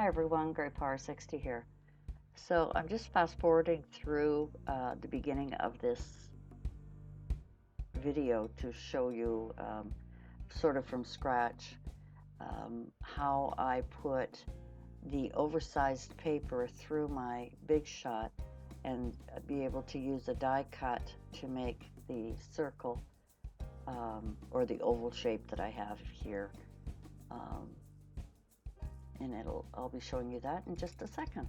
Hi everyone, Great Power 60 here. So I'm just fast forwarding through the beginning of this video to show you sort of from scratch how I put the oversized paper through my Big Shot and be able to use a die cut to make the circle or the oval shape that I have here. And I'll be showing you that in just a second.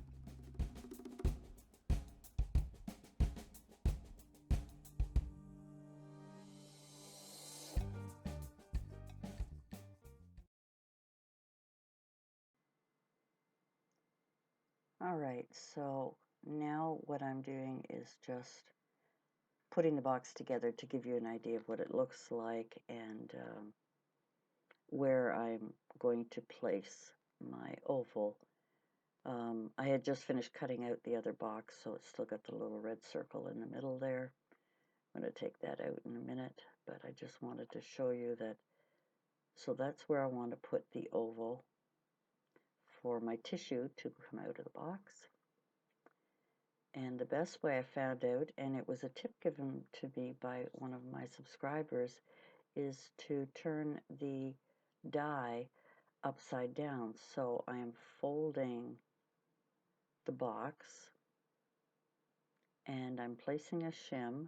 All right, so now what I'm doing is just putting the box together to give you an idea of what it looks like and where I'm going to place my oval. I had just finished cutting out the other box, so it's still got the little red circle in the middle there. I'm going to take that out in a minute, but I just wanted to show you that. So that's where I want to put the oval for my tissue to come out of the box. And the best way I found out, and it was a tip given to me by one of my subscribers, is to turn the die upside down. So I am folding the box and I'm placing a shim,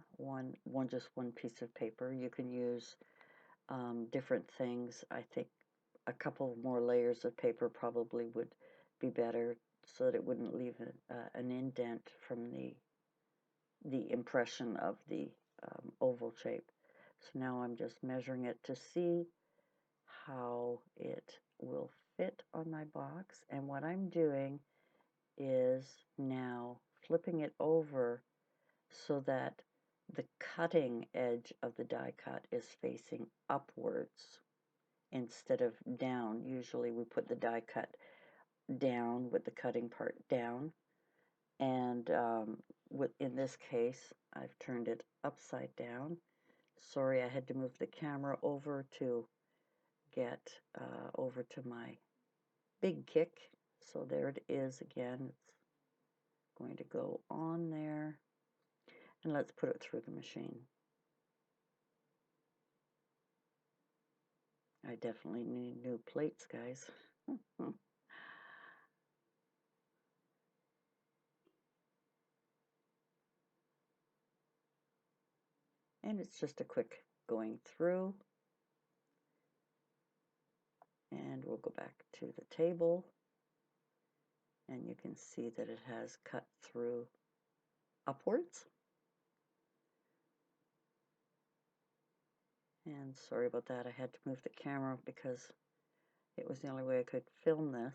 just one piece of paper. You can use different things. I think a couple more layers of paper probably would be better so that it wouldn't leave an indent from the impression of the oval shape. So now I'm just measuring it to see how it will fit on my box, and what I'm doing is now flipping it over so that the cutting edge of the die cut is facing upwards instead of down. Usually we put the die cut down with the cutting part down, and in this case I've turned it upside down. Sorry, I had to move the camera over to get over to my big kick. So there it is again. It's going to go on there, and let's put it through the machine. I definitely need new plates, guys. And it's just a quick going through. And we'll go back to the table. And you can see that it has cut through upwards. And sorry about that, I had to move the camera because it was the only way I could film this.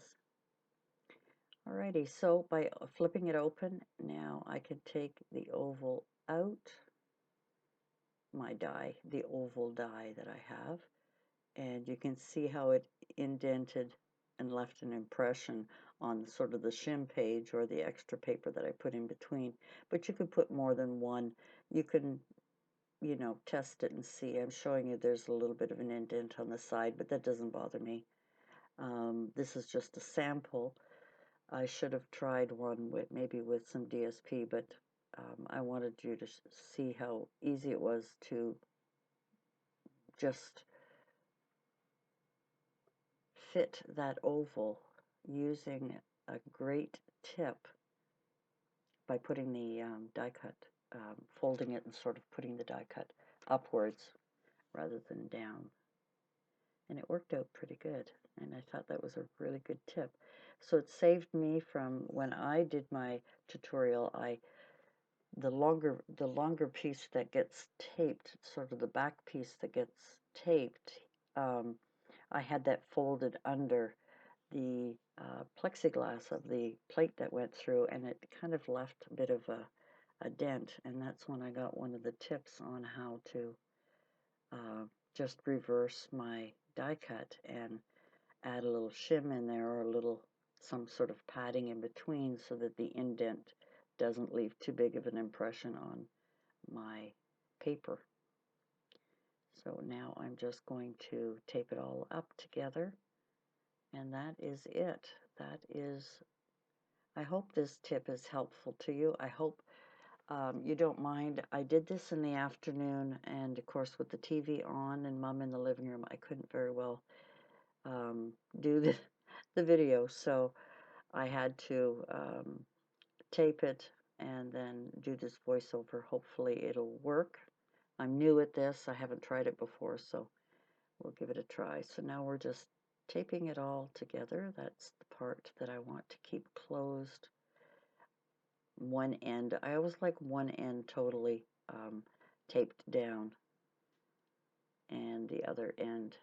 Alrighty, so by flipping it open, now I can take the oval out, my die, the oval die that I have, and you can see how it indented and left an impression on sort of the shim page or the extra paper that I put in between. But you could put more than one. You can, you know, test it and see. I'm showing you there's a little bit of an indent on the side, but that doesn't bother me. This is just a sample. I should have tried one with maybe with some DSP, but I wanted you to see how easy it was to just fit that oval using a great tip by putting the die cut, folding it and sort of putting the die cut upwards rather than down. And it worked out pretty good, and I thought that was a really good tip. So it saved me from, when I did my tutorial, the longer piece that gets taped, sort of the back piece that gets taped, I had that folded under the plexiglass of the plate that went through, and it kind of left a bit of a dent, and that's when I got one of the tips on how to just reverse my die cut and add a little shim in there or some sort of padding in between so that the indent doesn't leave too big of an impression on my paper. So now I'm just going to tape it all up together And that is it. That is, I hope this tip is helpful to you. I hope you don't mind. I did this in the afternoon, and of course with the TV on and Mom in the living room, I couldn't very well do the video, so I had to tape it and then do this voiceover. Hopefully it'll work. I'm new at this. I haven't tried it before, so we'll give it a try. So now we're just taping it all together. That's the part that I want to keep closed. One end, I always like one end totally taped down, and the other end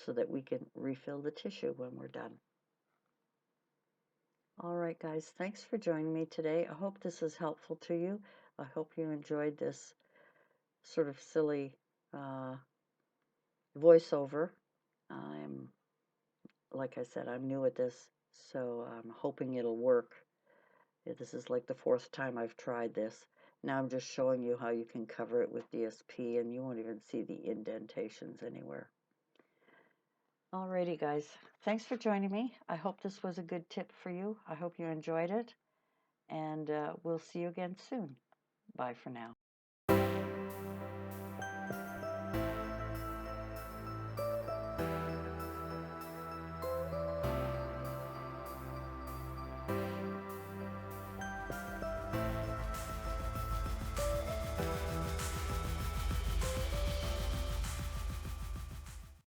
so that we can refill the tissue when we're done. All right, guys, thanks for joining me today. I hope this is helpful to you. I hope you enjoyed this sort of silly voiceover. I'm, like I said, I'm new at this, so I'm hoping it'll work. This is like the 4th time I've tried this. Now I'm just showing you how you can cover it with DSP, and you won't even see the indentations anywhere. Alrighty, guys. Thanks for joining me. I hope this was a good tip for you. I hope you enjoyed it, and we'll see you again soon. Bye for now.